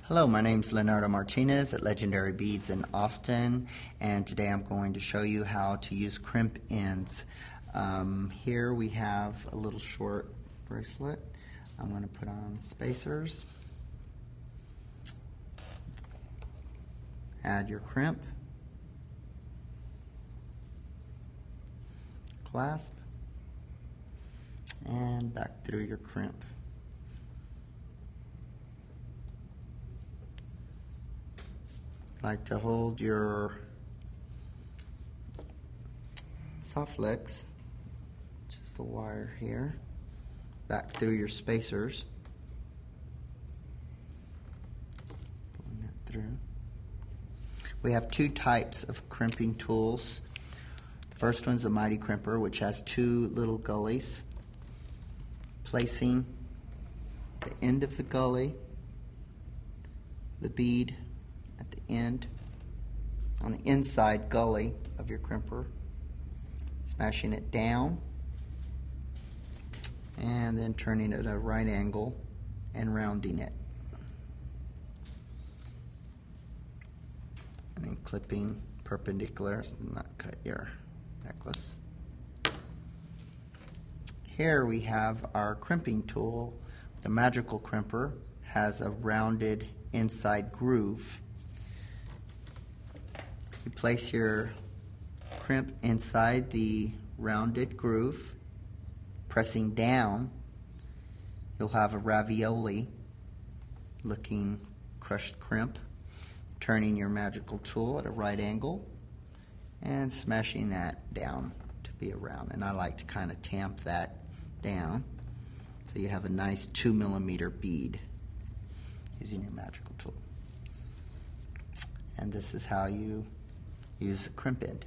Hello, my name is Leonardo Martinez at Legendary Beads in Austin, and today I'm going to show you how to use crimp ends. Here we have a little short bracelet. I'm going to put on spacers, add your crimp, clasp, and back through your crimp. Like to hold your soft legs, just the wire here, back through your spacers, pulling that through. We have two types of crimping tools. The first one's the Mighty Crimper, which has two little gullies. Placing the end of the gully, the bead at the end, on the inside gully of your crimper, smashing it down, and then turning it at a right angle and rounding it, and then clipping perpendicular so not cut your necklace. Here we have our crimping tool. The Magical Crimper has a rounded inside groove. You place your crimp inside the rounded groove, pressing down. You'll have a ravioli looking crushed crimp. Turning your magical tool at a right angle and smashing that down to be a round. And I like to kind of tamp that down so you have a nice 2 millimeter bead using your magical tool. And this is how you use a crimp end.